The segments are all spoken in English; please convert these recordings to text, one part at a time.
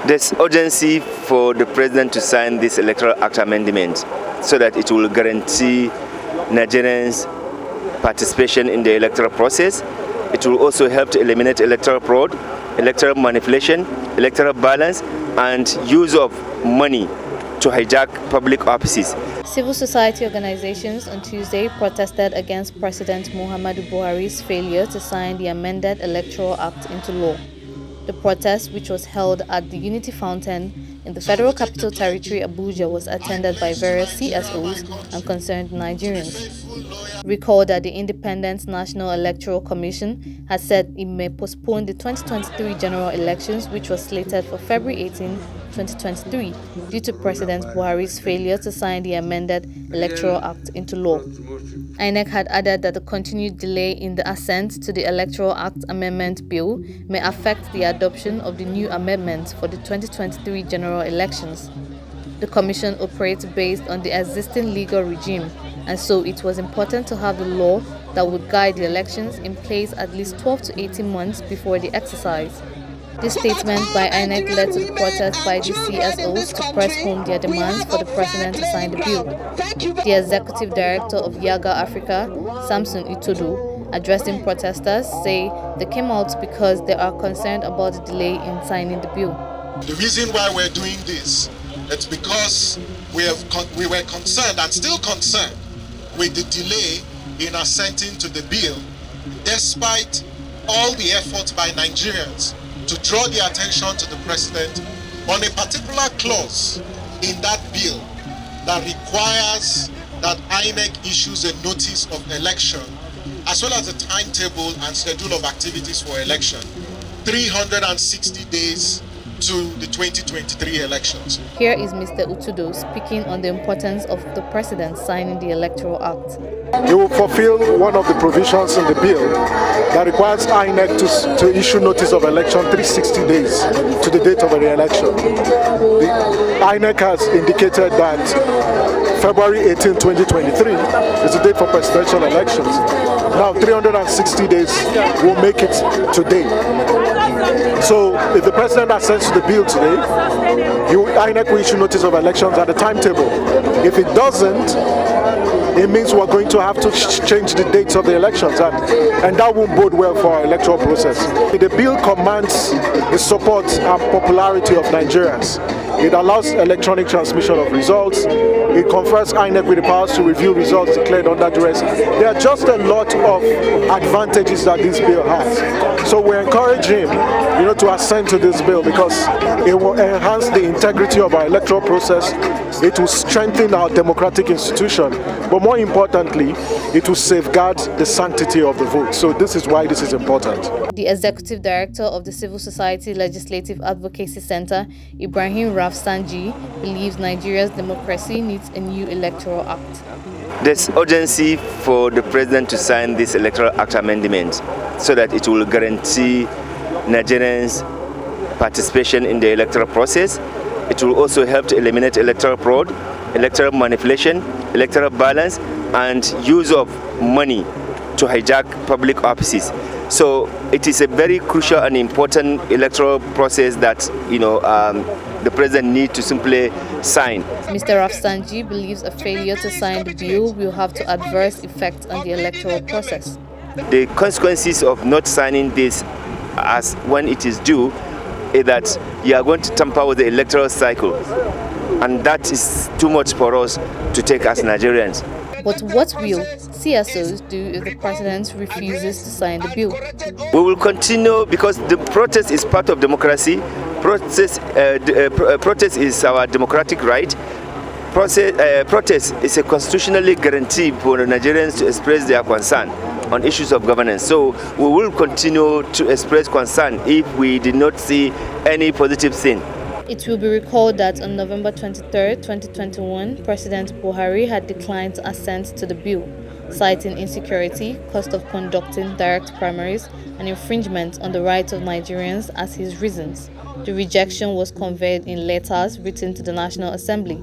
There's urgency for the President to sign this Electoral Act amendment so that it will guarantee Nigerians participation in the electoral process. It will also help to eliminate electoral fraud, electoral manipulation, electoral balance, and use of money to hijack public offices. Civil society organizations on Tuesday protested against President Muhammadu Buhari's failure to sign the amended Electoral Act into law. The protest, which was held at the Unity Fountain in the Federal Capital Territory, Abuja, was attended by various CSOs and concerned Nigerians. Recall that the Independent National Electoral Commission has said it may postpone the 2023 general elections, which was slated for February 18, 2023, due to President Buhari's failure to sign the amended Electoral Act into law. INEC had added that the continued delay in the assent to the Electoral Act Amendment Bill may affect the adoption of the new amendments for the 2023 general elections. The Commission operates based on the existing legal regime, and so it was important to have the law that would guide the elections in place at least 12 to 18 months before the exercise. This statement by INEC led to the protest by the CSOs to press home their demands for the President to sign the bill. The Executive Director of Yaga Africa, Samson Itodo, addressing protesters, say they came out because they are concerned about the delay in signing the bill. The reason why we're doing this is because we were concerned and still concerned with the delay in assenting to the bill, despite all the efforts by Nigerians to draw the attention to the President on a particular clause in that bill that requires that INEC issues a notice of election as well as a timetable and schedule of activities for election 360 days to the 2023 elections. Here is Mr. Utudo speaking on the importance of the President signing the Electoral Act. It will fulfill one of the provisions in the bill that requires INEC to issue notice of election 360 days to the date of the election. The INEC has indicated that February 18, 2023 is the date for presidential elections. Now 360 days will make it today. So if the President assents to the bill today, INEC will issue notice of elections at the timetable. If it doesn't, it means we're going to have to change the dates of the elections, and that won't bode well for our electoral process. The bill commands the support and popularity of Nigerians. It allows electronic transmission of results. It confers INEC with the powers to review results declared under duress. There are just a lot of advantages that this bill has. So we encourage him, to assent to this bill because it will enhance the integrity of our electoral process. It will strengthen our democratic institution, but more importantly, it will safeguard the sanctity of the vote. So this is why this is important. The Executive Director of the Civil Society Legislative Advocacy Center, Ibrahim Rafsanji, believes Nigeria's democracy needs a new Electoral Act. There's urgency for the President to sign this Electoral Act amendment so that it will guarantee Nigerians participation in the electoral process. It will also help to eliminate electoral fraud, electoral manipulation, electoral balance, and use of money to hijack public offices. So it is a very crucial and important electoral process that the President needs to simply sign. Mr. Rafsanji believes a failure to sign the bill will have to adverse effects on the electoral process. The consequences of not signing this as when it is due is that you are going to tamper with the electoral cycle, and that is too much for us to take as Nigerians. But what will CSOs do if the President refuses to sign the bill? We will continue because the protest is part of democracy. Protest is our democratic right. Protest is a constitutionally guaranteed for the Nigerians to express their concern on issues of governance. So we will continue to express concern if we did not see any positive thing. It will be recalled that on November 23, 2021, President Buhari had declined to assent to the bill, citing insecurity, cost of conducting direct primaries, and infringement on the rights of Nigerians as his reasons. The rejection was conveyed in letters written to the National Assembly.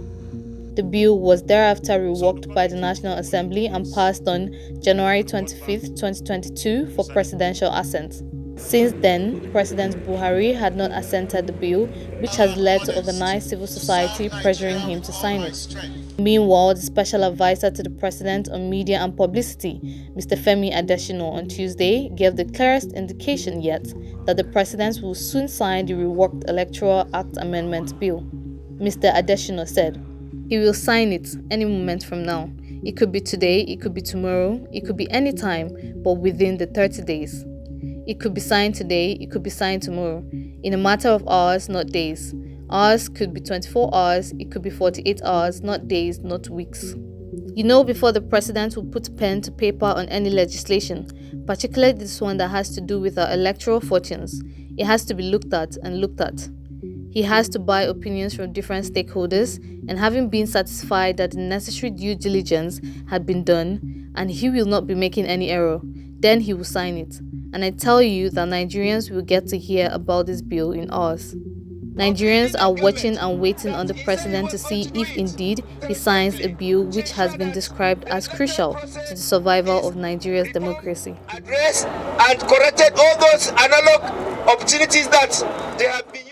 The bill was thereafter reworked by the National Assembly and passed on January 25, 2022 for presidential assent. Since then, President Buhari had not assented the bill, which has led to organized civil society pressuring him to sign it. Meanwhile, the special advisor to the president on media and publicity, Mr. Femi Adesina, on Tuesday gave the clearest indication yet that the president will soon sign the reworked Electoral Act Amendment Bill. Mr. Adesina said, "He will sign it any moment from now. It could be today, it could be tomorrow, it could be any time, but within the 30 days. It could be signed today, it could be signed tomorrow, in a matter of hours, not days. Hours could be 24 hours, it could be 48 hours, not days, not weeks." You know, before the president will put pen to paper on any legislation, particularly this one that has to do with our electoral fortunes, it has to be looked at and looked at. He has to buy opinions from different stakeholders, and having been satisfied that the necessary due diligence had been done and he will not be making any error, then he will sign it. And I tell you that Nigerians will get to hear about this bill in hours. Nigerians are watching and waiting on the president to see if indeed he signs a bill which has been described as crucial to the survival of Nigeria's democracy. Address and corrected all those analog opportunities that they have been